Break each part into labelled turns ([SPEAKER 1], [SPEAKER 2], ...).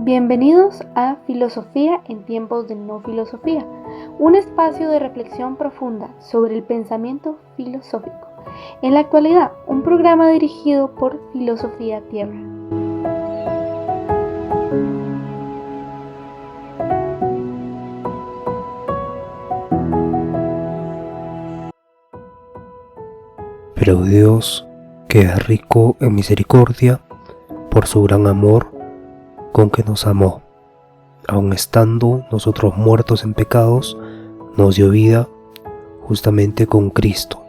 [SPEAKER 1] Bienvenidos a Filosofía en tiempos de no filosofía, un espacio de reflexión profunda sobre el pensamiento filosófico. En la actualidad, un programa dirigido por Filosofía Tierra.
[SPEAKER 2] Pero Dios, que es rico en misericordia, por su gran amor con que nos amó, aun estando nosotros muertos en pecados, nos dio vida justamente con Cristo.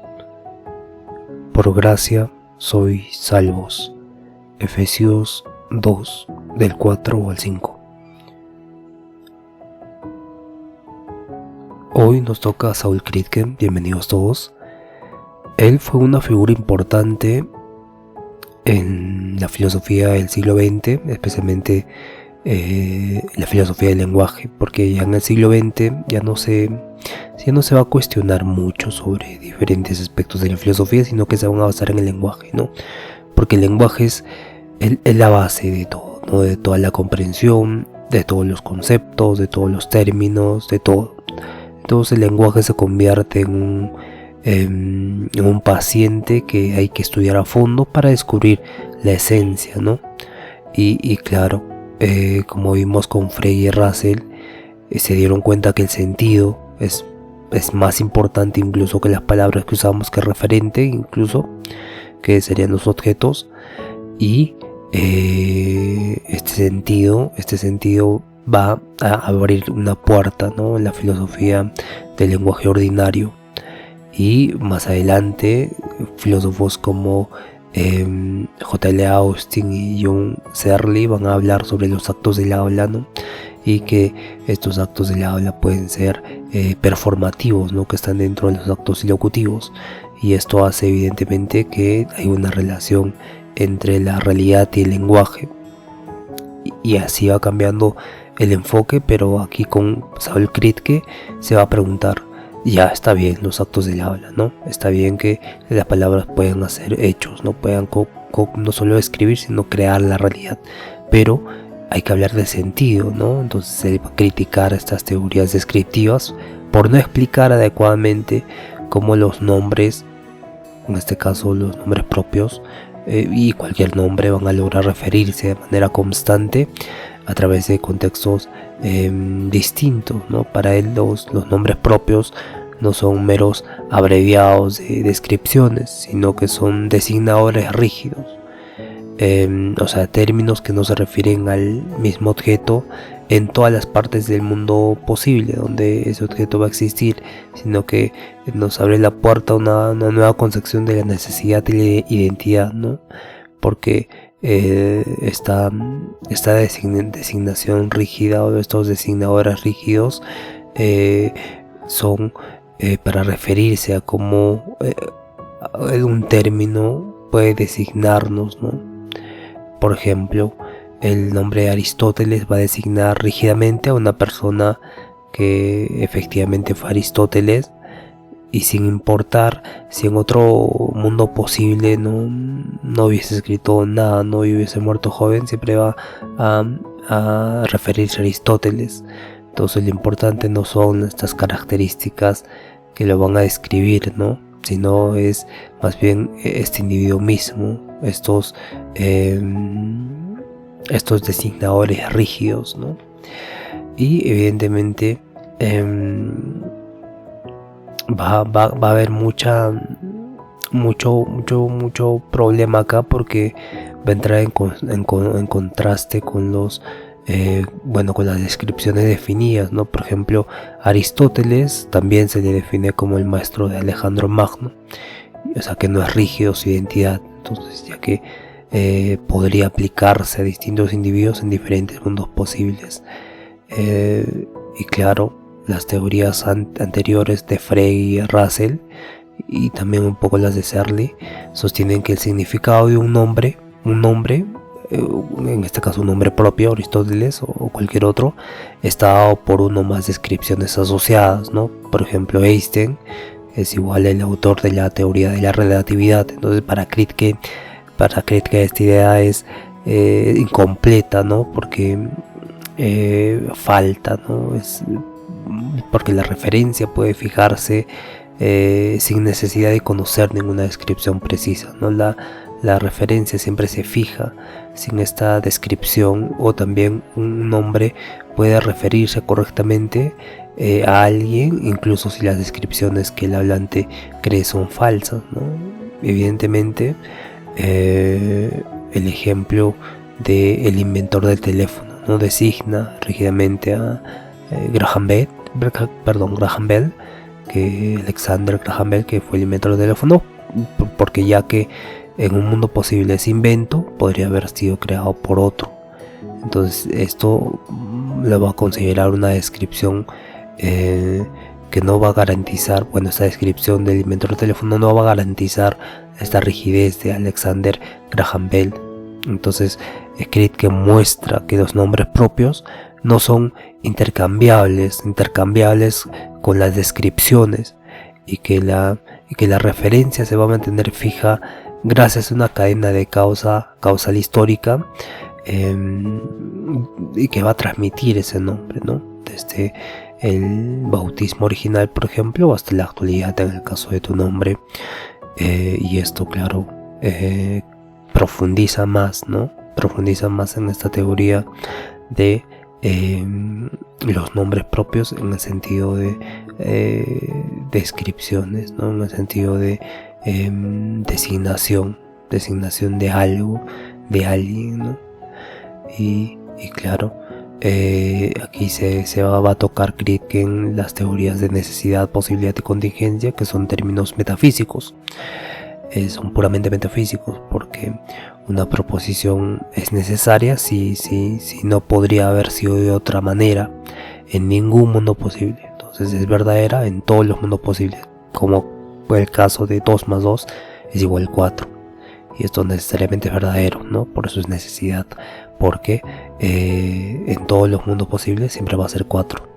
[SPEAKER 2] Por gracia sois salvos. Efesios 2, del 4 al 5. Hoy nos toca a Saul Kritke, bienvenidos todos. Él fue una figura importante en la filosofía del siglo XX, especialmente la filosofía del lenguaje, porque ya en el siglo XX ya no se va a cuestionar mucho sobre diferentes aspectos de la filosofía, sino que se van a basar en el lenguaje, ¿no? Porque el lenguaje es la base de todo, ¿no? De toda la comprensión, de todos los conceptos, de todos los términos, de todo. Entonces el lenguaje se convierte en un paciente que hay que estudiar a fondo para descubrir la esencia, ¿no? Y claro, como vimos con Frege y Russell, se dieron cuenta que el sentido es más importante incluso que las palabras que usamos, que referente incluso, que serían los objetos, y este sentido va a abrir una puerta, ¿no? En la filosofía del lenguaje ordinario. Y más adelante, filósofos como J.L. Austin y John Searle van a hablar sobre los actos del habla, ¿no? Y que estos actos del habla pueden ser performativos, ¿no? Que están dentro de los actos ilocutivos. Y esto hace evidentemente que hay una relación entre la realidad y el lenguaje. Y así va cambiando el enfoque, pero aquí con Saul Kritke se va a preguntar: ya está bien los actos del habla, ¿no? Está bien que las palabras puedan hacer hechos, no puedan no solo escribir, sino crear la realidad. Pero hay que hablar de sentido, ¿no? Entonces él va a criticar estas teorías descriptivas por no explicar adecuadamente cómo los nombres, en este caso los nombres propios, y cualquier nombre van a lograr referirse de manera constante a través de contextos distintos, ¿no? Para él los nombres propios no son meros abreviados de descripciones, sino que son designadores rígidos, o sea, términos que no se refieren al mismo objeto en todas las partes del mundo posible donde ese objeto va a existir, sino que nos abre la puerta a una nueva concepción de la necesidad y la identidad, ¿no? Porque esta designación rígida o estos designadores rígidos son para referirse a cómo un término puede designarnos, ¿no? Por ejemplo, el nombre Aristóteles va a designar rígidamente a una persona que efectivamente fue Aristóteles, y sin importar si en otro mundo posible no hubiese escrito nada, no hubiese muerto joven, siempre va a referirse a Aristóteles. Entonces lo importante no son estas características que lo van a describir, ¿no? Sino es más bien este individuo mismo, estos designadores rígidos, ¿no? Y evidentemente va a haber mucho problema acá, porque va a entrar en contraste con con las descripciones definidas, ¿no? Por ejemplo, Aristóteles también se le define como el maestro de Alejandro Magno, o sea que no es rígido su identidad. Entonces, ya que podría aplicarse a distintos individuos en diferentes mundos posibles, y claro, las teorías anteriores de Frege y Russell, y también un poco las de Searle, sostienen que el significado de un nombre, en este caso un nombre propio, Aristóteles o cualquier otro, está dado por uno o más descripciones asociadas, ¿no? Por ejemplo, Einstein es igual al autor de la teoría de la relatividad. Entonces para Kritke esta idea es incompleta, ¿no? Porque falta, ¿no? Es porque la referencia puede fijarse sin necesidad de conocer ninguna descripción precisa, ¿no? La referencia siempre se fija sin esta descripción, o también un nombre puede referirse correctamente a alguien, incluso si las descripciones que el hablante cree son falsas, ¿no? Evidentemente, el ejemplo del inventor del teléfono no designa rígidamente a Graham Bell, que Alexander Graham Bell, que fue el inventor del teléfono, porque ya que en un mundo posible ese invento podría haber sido creado por otro. Entonces esto lo va a considerar una descripción que no va a garantizar, bueno, esta descripción del inventor del teléfono no va a garantizar esta rigidez de Alexander Graham Bell. Entonces Kripke muestra que los nombres propios no son intercambiables con las descripciones, y que la referencia se va a mantener fija gracias a una cadena de causal histórica, y que va a transmitir ese nombre, ¿no? Desde el bautismo original, por ejemplo, hasta la actualidad en el caso de tu nombre. Y esto, claro, profundiza más, ¿no? Profundiza más en esta teoría de los nombres propios, en el sentido de descripciones, ¿no? En el sentido de designación de algo, de alguien, ¿no? Y claro, aquí se va a tocar Kripke en las teorías de necesidad, posibilidad y contingencia, que son términos metafísicos. Son puramente metafísicos, porque una proposición es necesaria si no podría haber sido de otra manera en ningún mundo posible. Entonces es verdadera en todos los mundos posibles, como fue el caso de 2 más 2 es igual a 4. Y esto necesariamente es verdadero, ¿no? Por eso es necesidad, porque en todos los mundos posibles siempre va a ser 4.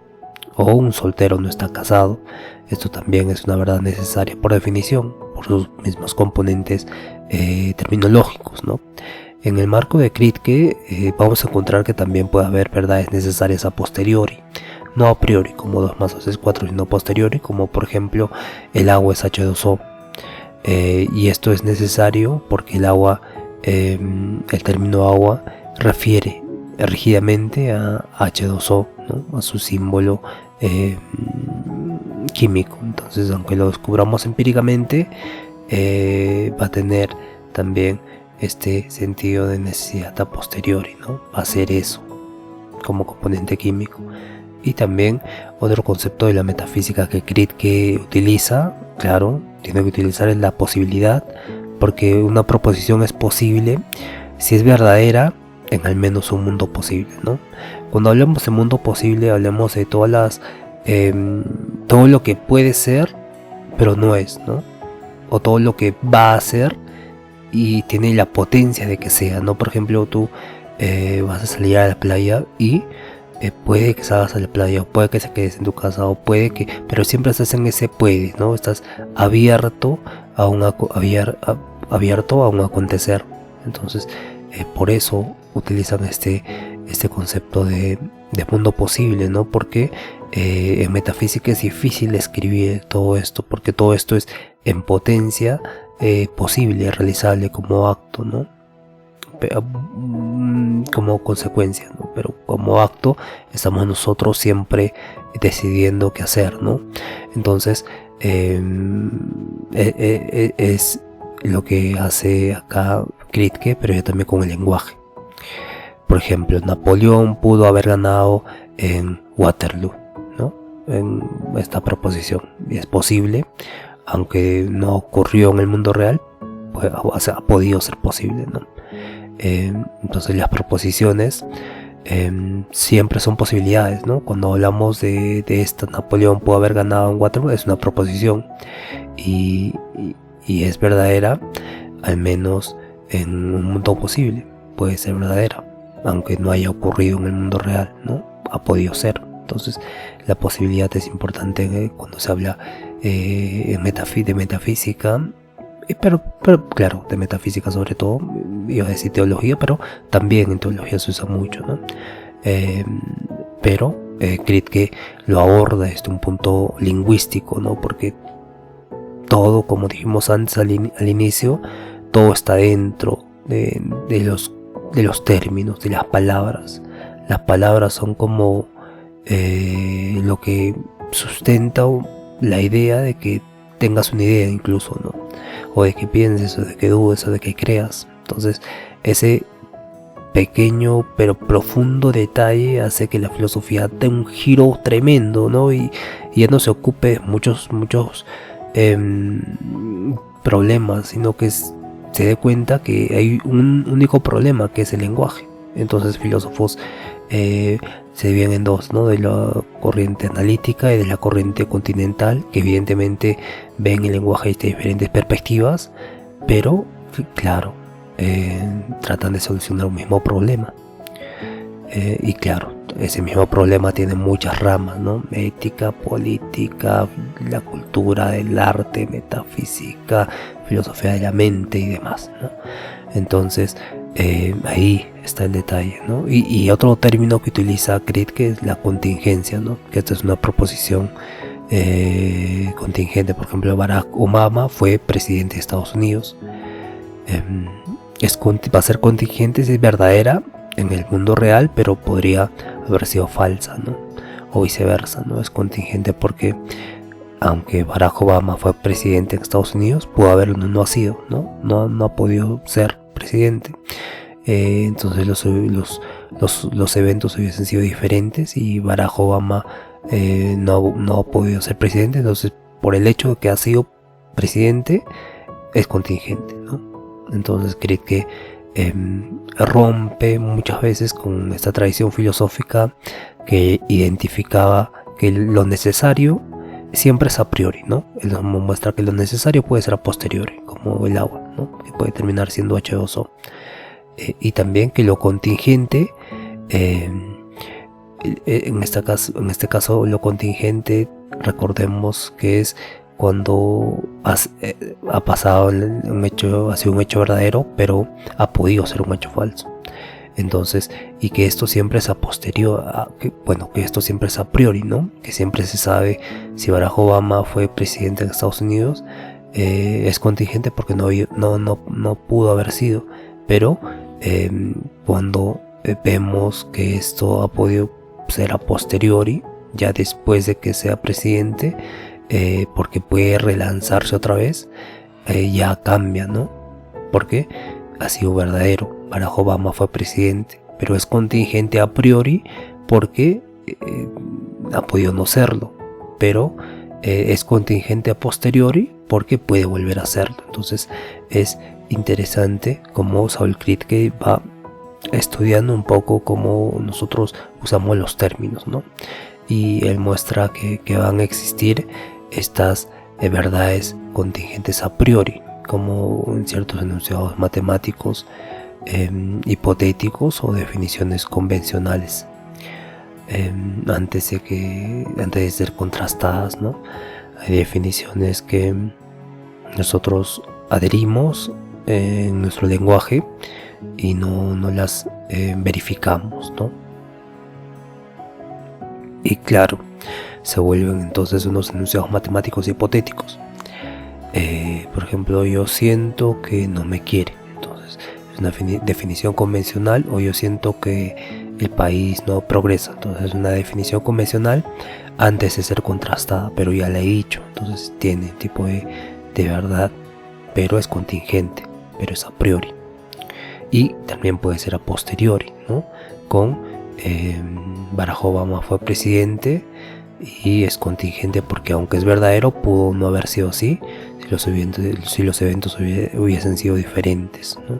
[SPEAKER 2] O un soltero no está casado. Esto también es una verdad necesaria por definición, por sus mismos componentes terminológicos, ¿no? En el marco de Kripke vamos a encontrar que también puede haber verdades necesarias a posteriori, no a priori como 2 más 2 es 4, sino a posteriori, como por ejemplo el agua es H2O. Y esto es necesario porque el agua, el término agua refiere rígidamente a H2O, ¿no? A su símbolo químico. Entonces, aunque lo descubramos empíricamente, va a tener también este sentido de necesidad a posteriori, ¿no? Va a ser eso como componente químico. Y también otro concepto de la metafísica que Kripke utiliza, claro, tiene que utilizar, es la posibilidad, porque una proposición es posible si es verdadera en al menos un mundo posible, ¿no? Cuando hablamos de mundo posible, hablamos de todas las todo lo que puede ser pero no es, ¿no? O todo lo que va a ser y tiene la potencia de que sea, ¿no? Por ejemplo, tú vas a salir a la playa y puede que salgas a la playa, o puede que se quedes en tu casa, o puede que, pero siempre estás en ese puede, ¿no? Estás abierto a un acontecer. Entonces, por eso utilizan este concepto de mundo posible, ¿no? Porque en metafísica es difícil escribir todo esto, porque todo esto es en potencia posible, realizable como acto, ¿no? Como consecuencia, ¿no? Pero como acto estamos nosotros siempre decidiendo qué hacer, ¿no? Entonces es lo que hace acá Kripke, pero ya también con el lenguaje. Por ejemplo, Napoleón pudo haber ganado en Waterloo, ¿no? En esta proposición, y es posible, aunque no ocurrió en el mundo real, pues ha podido ser posible, ¿no? Entonces las proposiciones siempre son posibilidades, ¿no? Cuando hablamos de esta, Napoleón pudo haber ganado en Waterloo, es una proposición y es verdadera, al menos en un mundo posible puede ser verdadera, aunque no haya ocurrido en el mundo real, ¿no? Ha podido ser. Entonces la posibilidad es importante cuando se habla de metafísica, pero claro, de metafísica sobre todo, iba a decir teología, pero también en teología se usa mucho, ¿no? pero Kripke lo aborda desde un punto lingüístico, ¿no? Porque todo, como dijimos antes al inicio, todo está dentro de los términos, de las palabras. Las palabras son como lo que sustenta la idea de que tengas una idea incluso, ¿no? O de que pienses, o de que dudes, o de que creas. Entonces, ese pequeño pero profundo detalle hace que la filosofía dé un giro tremendo, ¿no? Y ya no se ocupe de muchos problemas, sino que se dé cuenta que hay un único problema, que es el lenguaje. Entonces, filósofos se dividen en dos, ¿no? De la corriente analítica y de la corriente continental, que evidentemente ven el lenguaje desde diferentes perspectivas, pero claro, tratan de solucionar un mismo problema. Y claro, ese mismo problema tiene muchas ramas, ¿no? Ética, política, la cultura del arte, metafísica, filosofía de la mente y demás, ¿no? Entonces, ahí está el detalle, ¿no? Y otro término que utiliza Kripke es la contingencia, ¿no? Que esta es una proposición contingente. Por ejemplo, Barack Obama fue presidente de Estados Unidos. Va a ser contingente si es verdadera en el mundo real, pero podría haber sido falsa, ¿no? O viceversa, ¿no? Es contingente porque aunque Barack Obama fue presidente en Estados Unidos, pudo haberlo, no ha sido, ¿no? No ha podido ser presidente. Entonces los eventos hubiesen sido diferentes y Barack Obama no ha podido ser presidente. Entonces, por el hecho de que ha sido presidente, es contingente, ¿no? Entonces, creo que rompe muchas veces con esta tradición filosófica que identificaba que lo necesario siempre es a priori, ¿no? Él nos muestra que lo necesario puede ser a posteriori, como el agua, ¿no? Que puede terminar siendo H2O. Y también que lo contingente, en este caso lo contingente, recordemos que es cuando ha pasado un hecho, ha sido un hecho verdadero, pero ha podido ser un hecho falso. Entonces, y que esto siempre es a posteriori, que esto siempre es a priori, ¿no? Que siempre se sabe si Barack Obama fue presidente de Estados Unidos, es contingente porque no pudo haber sido, pero cuando vemos que esto ha podido ser a posteriori, ya después de que sea presidente, porque puede relanzarse otra vez, ya cambia, ¿no? Porque ha sido verdadero. Barack Obama fue presidente, pero es contingente a priori porque ha podido no serlo, pero es contingente a posteriori porque puede volver a serlo. Entonces es interesante cómo Saul Kripke va estudiando un poco cómo nosotros usamos los términos, ¿no? Y él muestra que van a existir estas verdades contingentes a priori, como en ciertos enunciados matemáticos, hipotéticos o definiciones convencionales, antes de ser contrastadas, ¿no? Hay definiciones que nosotros adherimos en nuestro lenguaje y no las verificamos, ¿no? Y claro, se vuelven entonces unos enunciados matemáticos hipotéticos. Por ejemplo, yo siento que no me quiere. Entonces, es una definición convencional. O yo siento que el país no progresa. Entonces, es una definición convencional antes de ser contrastada, pero ya la he dicho. Entonces, tiene tipo de verdad, pero es contingente, pero es a priori. Y también puede ser a posteriori, ¿no? Con Barack Obama fue presidente y es contingente porque, aunque es verdadero, pudo no haber sido así si los eventos hubiesen sido diferentes, ¿no?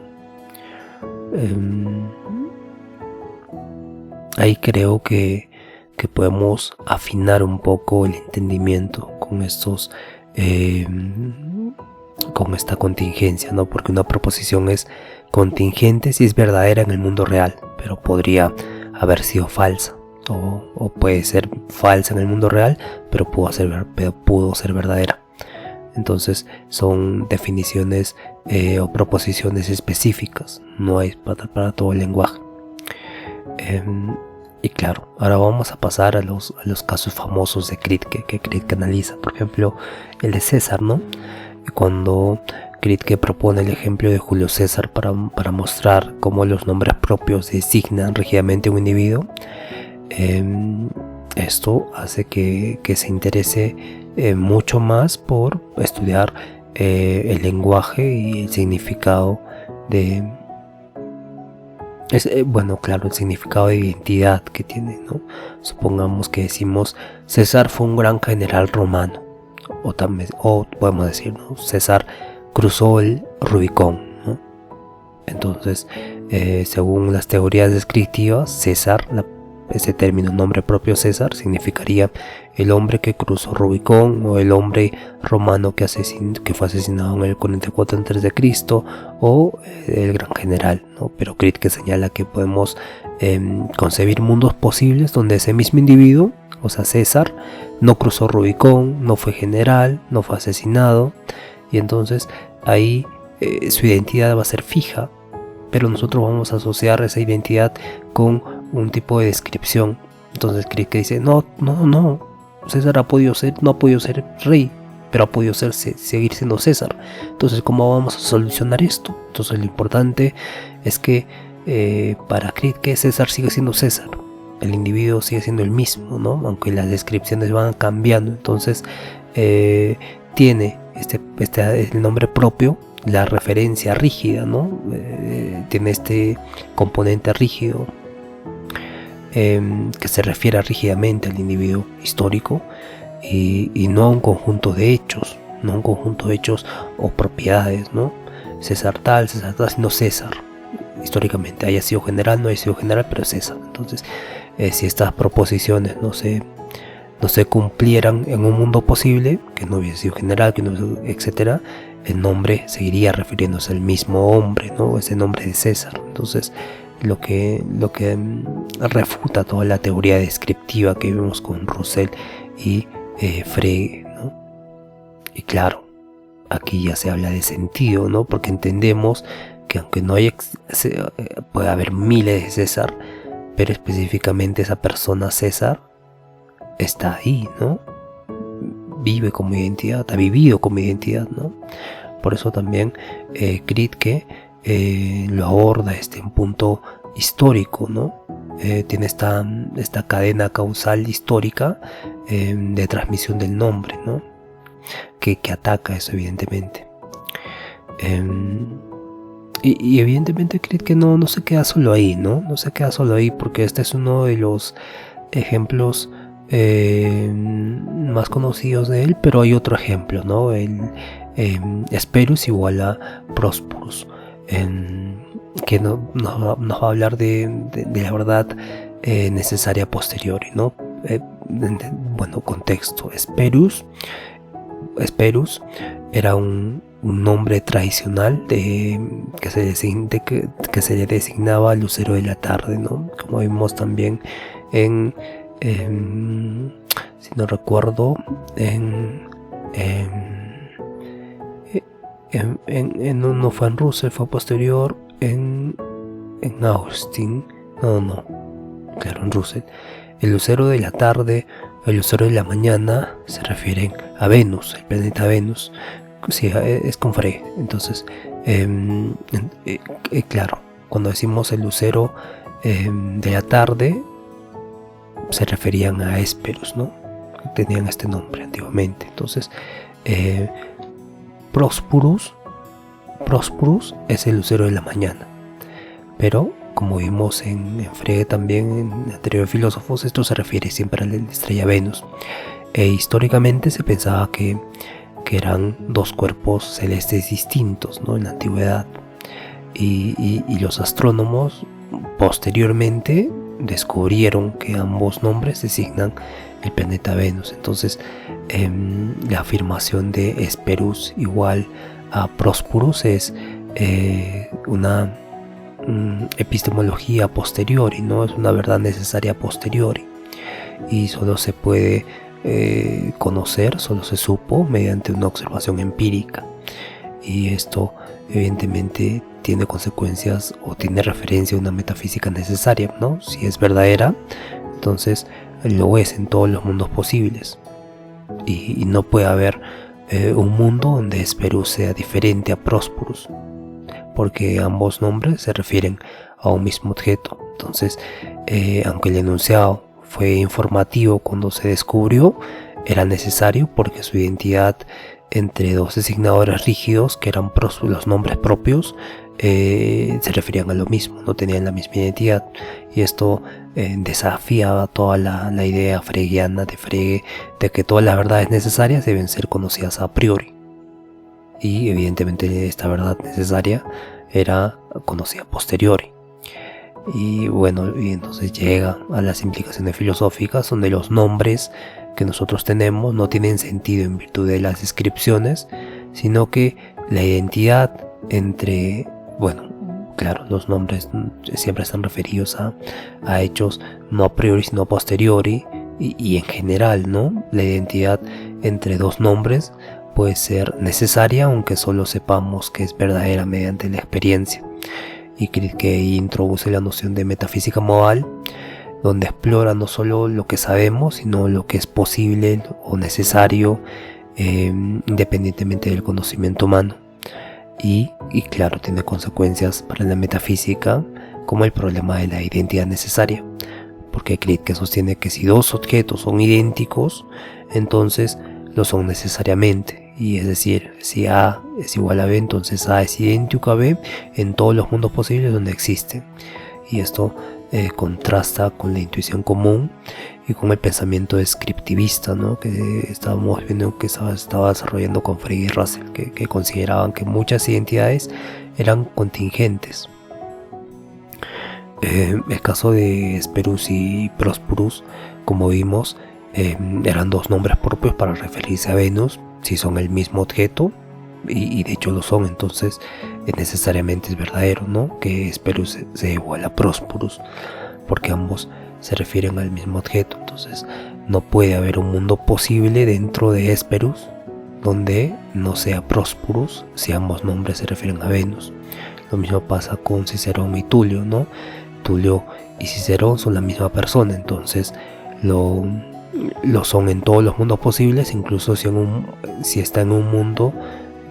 [SPEAKER 2] Ahí creo que podemos afinar un poco el entendimiento con con esta contingencia, ¿no? Porque una proposición es contingente si es verdadera en el mundo real, pero podría haber sido falsa, o puede ser falsa en el mundo real, pero pudo ser verdadera. Entonces son definiciones o proposiciones específicas, no hay para todo el lenguaje. Y claro, ahora vamos a pasar a los casos famosos de Kripke, que Kripke analiza. Por ejemplo, el de César, ¿no? Cuando Kripke propone el ejemplo de Julio César para mostrar cómo los nombres propios designan rígidamente a un individuo, esto hace que se interese mucho más por estudiar el lenguaje y el significado de... bueno, claro, el significado de identidad que tiene, ¿no? Supongamos que decimos César fue un gran general romano, o podemos decir, ¿no? César cruzó el Rubicón, ¿no? Entonces, según las teorías descriptivas, César, ese término, nombre propio César, significaría el hombre que cruzó Rubicón, o el hombre romano que fue asesinado en el 44 a.C., o el gran general, ¿no? Pero Kripke señala que podemos concebir mundos posibles donde ese mismo individuo, o sea César, no cruzó Rubicón, no fue general, no fue asesinado, y entonces ahí su identidad va a ser fija, pero nosotros vamos a asociar esa identidad con un tipo de descripción. Entonces Kripke dice, no, César no ha podido ser rey, pero ha podido seguir siendo César. Entonces, ¿cómo vamos a solucionar esto? Entonces lo importante es que para Kripke César sigue siendo César, el individuo sigue siendo el mismo, ¿no? Aunque las descripciones van cambiando. Entonces tiene el nombre propio, la referencia rígida, ¿no? Tiene este componente rígido que se refiere rígidamente al individuo histórico y no a un conjunto de hechos, o propiedades, ¿no? César tal, sino César. Históricamente, haya sido general, no haya sido general, pero César. Entonces, si estas proposiciones no se cumplieran en un mundo posible, que no hubiese sido general, etcétera, el nombre seguiría refiriéndose al mismo hombre, ¿no? Ese nombre de César. Entonces, lo que refuta toda la teoría descriptiva que vemos con Roussel y Frege, ¿no? Y claro, aquí ya se habla de sentido, ¿no? Porque entendemos que aunque no haya, puede haber miles de César, pero específicamente esa persona César está ahí, ¿no? Vive como identidad, ha vivido como identidad, ¿no? Por eso también Kripke lo aborda un punto histórico, ¿no? Tiene esta cadena causal histórica de transmisión del nombre, ¿no? Que ataca eso, evidentemente. Y evidentemente Kripke no se queda solo ahí, ¿no? No se queda solo ahí, porque este es uno de los ejemplos más conocidos de él, pero hay otro ejemplo, ¿no? El Sperus igual a Prospurus, que nos va a hablar de la verdad necesaria a posteriori, ¿no? Bueno, contexto. Sperus era un nombre tradicional que se le designaba al lucero de la tarde, ¿no? Como vimos también si no recuerdo, no fue en Roussel, fue posterior en Austin, claro, en Roussel. El lucero de la tarde, el lucero de la mañana se refieren a Venus, el planeta Venus. Sí, es con Frege. Entonces, claro, cuando decimos el lucero de la tarde, se referían a Hesperus, ¿no? Tenían este nombre antiguamente. Entonces, Prospurus es el lucero de la mañana, pero como vimos en Frege también, en anteriores filósofos, esto se refiere siempre a la estrella Venus. Históricamente se pensaba que eran dos cuerpos celestes distintos, ¿no? En la antigüedad, y los astrónomos posteriormente descubrieron que ambos nombres designan el planeta Venus. Entonces la afirmación de Hesperus igual a Prospurus es una epistemología a posteriori, ¿no? Es una verdad necesaria a posteriori, y solo se puede conocer, solo se supo mediante una observación empírica, y esto evidentemente tiene consecuencias o tiene referencia a una metafísica necesaria, ¿no? Si es verdadera, entonces lo es en todos los mundos posibles. Y no puede haber un mundo donde Hesperus sea diferente a Prosperus, porque ambos nombres se refieren a un mismo objeto. Entonces, aunque el enunciado fue informativo cuando se descubrió, era necesario porque su identidad entre dos designadores rígidos, que eran los nombres propios, se referían a lo mismo, no tenían la misma identidad. Y esto desafiaba toda la idea fregiana de Frege de que todas las verdades necesarias deben ser conocidas a priori. Y evidentemente esta verdad necesaria era conocida a posteriori. Y bueno, y entonces llega a las implicaciones filosóficas, donde los nombres que nosotros tenemos no tienen sentido en virtud de las descripciones, sino que la identidad entre, bueno, claro, los nombres siempre están referidos a hechos no a priori sino a posteriori, y en general, ¿no? La identidad entre dos nombres puede ser necesaria, aunque solo sepamos que es verdadera mediante la experiencia. Y Kripke introduce la noción de metafísica modal, donde explora no solo lo que sabemos, sino lo que es posible o necesario, independientemente del conocimiento humano. Y claro, tiene consecuencias para la metafísica, como el problema de la identidad necesaria, porque Kripke sostiene que si dos objetos son idénticos, entonces lo son necesariamente. Y es decir, si A es igual a B, entonces A es idéntico a B en todos los mundos posibles donde existen. Y esto contrasta con la intuición común y con el pensamiento descriptivista, ¿no? Que estábamos viendo que estaba desarrollando con Frege y Russell, que consideraban que muchas identidades eran contingentes. El caso de Hesperus y Prosperus, como vimos, eran dos nombres propios para referirse a Venus, si son el mismo objeto, y de hecho lo son, entonces necesariamente es verdadero, ¿no? Que Hesperus sea igual a Prosperus, porque ambos se refieren al mismo objeto. Entonces no puede haber un mundo posible dentro de Hesperus donde no sea Prosperus si ambos nombres se refieren a Venus. Lo mismo pasa con Cicerón y Tulio, ¿no? Tulio y Cicerón son la misma persona, entonces lo son en todos los mundos posibles, incluso si está en un mundo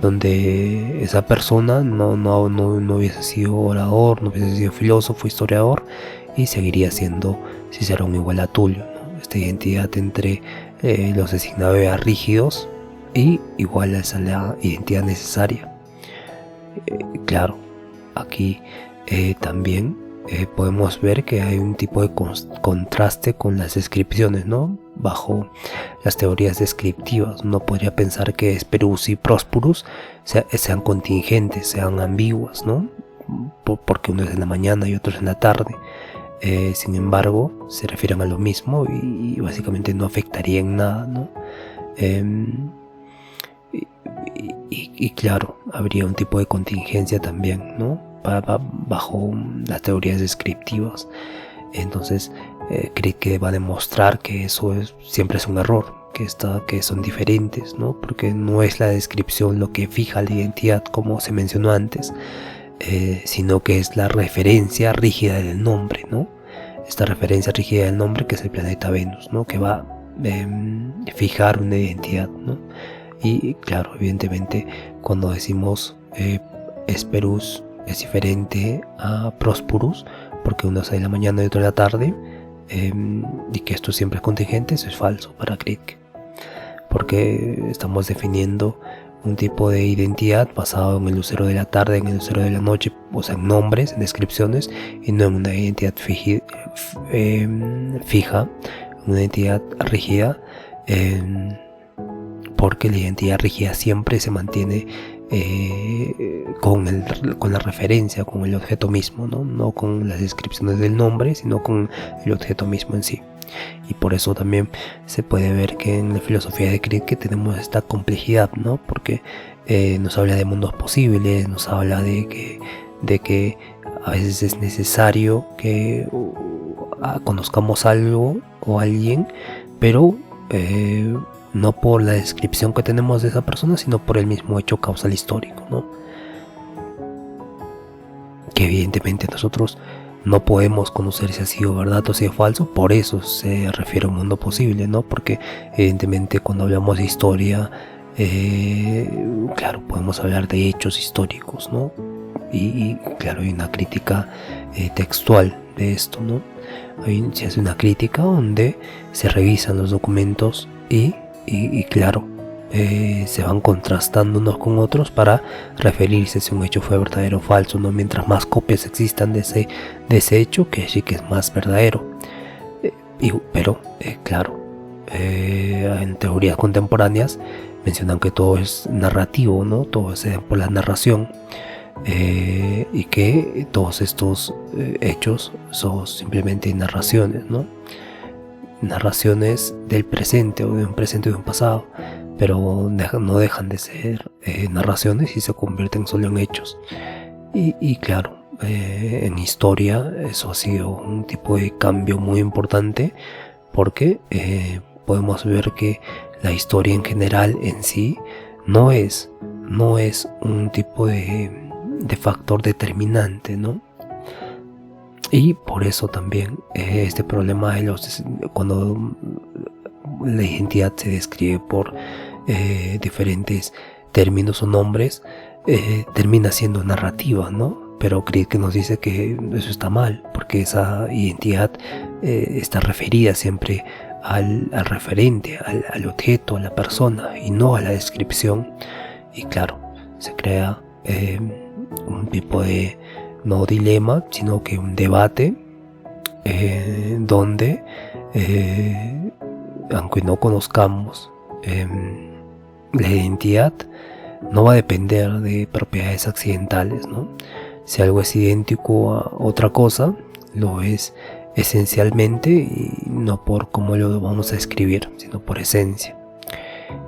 [SPEAKER 2] donde esa persona no hubiese sido orador, no hubiese sido filósofo, historiador, y seguiría siendo Cicerón igual a Tulio, ¿no? Esta identidad entre los designadores rígidos y igual a la identidad necesaria. Claro, aquí también podemos ver que hay un tipo de contraste con las descripciones, ¿no? Bajo las teorías descriptivas, uno podría pensar que Hesperus y Prosperus sean contingentes, sean ambiguas, ¿no? Porque uno es en la mañana y otro es en la tarde. Sin embargo, se refieren a lo mismo y básicamente no afectaría en nada, ¿no? Y claro, habría un tipo de contingencia también, ¿no? Bajo las teorías descriptivas. Entonces Kripke va a demostrar que eso siempre es un error, que son diferentes, ¿no? Porque no es la descripción lo que fija la identidad, como se mencionó antes, sino que es la referencia rígida del nombre, ¿no? Esta referencia rígida del nombre, que es el planeta Venus, ¿no? Que va a fijar una identidad, ¿no? Y claro, evidentemente cuando decimos Hesperus es diferente a Prosperus, porque uno es en la mañana y otro en la tarde, y que esto siempre es contingente, eso es falso para Kripke, porque estamos definiendo un tipo de identidad basado en el lucero de la tarde, en el lucero de la noche, o sea, en nombres, en descripciones, y no en una identidad fija, una identidad rígida, porque la identidad rígida siempre se mantiene con la referencia, con el objeto mismo, no con las descripciones del nombre, sino con el objeto mismo en sí. Y por eso también se puede ver que en la filosofía de Kripke tenemos esta complejidad, ¿no? Porque nos habla de mundos posibles, nos habla de que a veces es necesario que conozcamos algo o alguien, pero no por la descripción que tenemos de esa persona, sino por el mismo hecho causal histórico, ¿no? que evidentemente nosotros no podemos conocer si ha sido verdad o si es falso. Por eso se refiere a un mundo posible, ¿no? Porque evidentemente cuando hablamos de historia, claro, podemos hablar de hechos históricos, ¿no? Y claro, hay una crítica textual de esto, ¿no? Se hace una crítica donde se revisan los documentos y claro, se van contrastando unos con otros para referirse si un hecho fue verdadero o falso, ¿no? Mientras más copias existan de ese hecho, que sí que es más verdadero. Pero claro, en teorías contemporáneas mencionan que todo es narrativo, ¿no? Todo es por la narración, y que todos estos hechos son simplemente narraciones, ¿no? Narraciones del presente o de un presente o de un pasado, pero no dejan de ser narraciones y se convierten solo en hechos. Y claro, en historia eso ha sido un tipo de cambio muy importante, porque podemos ver que la historia en general en sí no es un tipo de factor determinante, ¿no? Y por eso también este problema de cuando la identidad se describe por diferentes términos o nombres, termina siendo narrativa, ¿no? Pero Kripke nos dice que eso está mal, porque esa identidad está referida siempre al referente, al objeto, a la persona, y no a la descripción. Y claro, se crea un tipo de, no dilema, sino que un debate donde, aunque no conozcamos la identidad, no va a depender de propiedades accidentales, ¿no? Si algo es idéntico a otra cosa, lo es esencialmente, y no por cómo lo vamos a escribir, sino por esencia.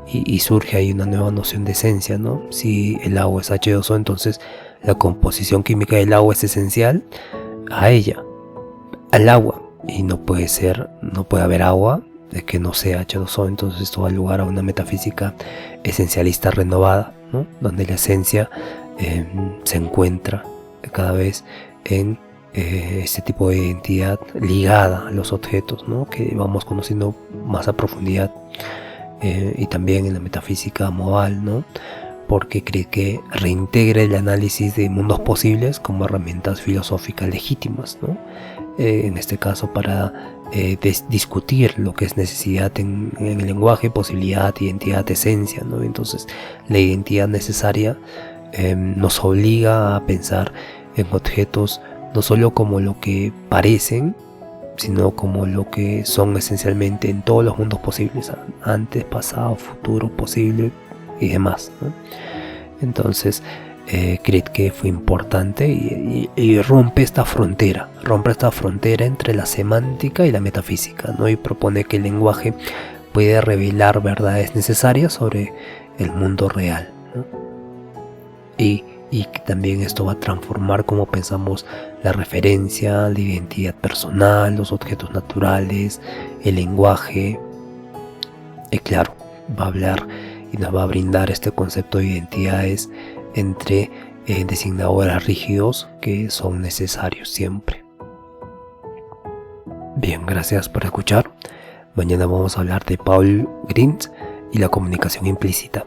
[SPEAKER 2] Y surge ahí una nueva noción de esencia, ¿no? Si el agua es H2O, entonces la composición química del agua es esencial a ella, al agua, y no puede haber agua de que no sea H2O. Entonces esto da lugar a una metafísica esencialista renovada, ¿no? Donde la esencia se encuentra cada vez en este tipo de identidad ligada a los objetos, ¿no? Que vamos conociendo más a profundidad, y también en la metafísica modal, ¿no? Porque cree que reintegra el análisis de mundos posibles como herramientas filosóficas legítimas, ¿no? En este caso para discutir lo que es necesidad en el lenguaje, posibilidad, identidad, esencia, ¿no? Entonces la identidad necesaria nos obliga a pensar en objetos no solo como lo que parecen, sino como lo que son esencialmente en todos los mundos posibles, antes, pasado, futuro, posible y demás, ¿no? Entonces Kripke fue importante y rompe esta frontera entre la semántica y la metafísica, ¿no? Y propone que el lenguaje puede revelar verdades necesarias sobre el mundo real, ¿no? Y que también esto va a transformar cómo pensamos la referencia, la identidad personal, los objetos naturales, el lenguaje. Y claro, va a hablar y nos va a brindar este concepto de identidades entre designadores rígidos que son necesarios siempre. Bien, gracias por escuchar. Mañana vamos a hablar de Paul Grins y la comunicación implícita.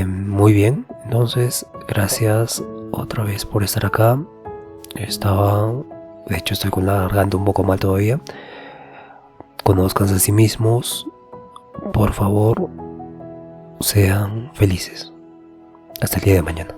[SPEAKER 2] Muy bien, entonces gracias otra vez por estar acá. De hecho estoy con la garganta un poco mal todavía. Conózcanse a sí mismos, por favor, sean felices. Hasta el día de mañana.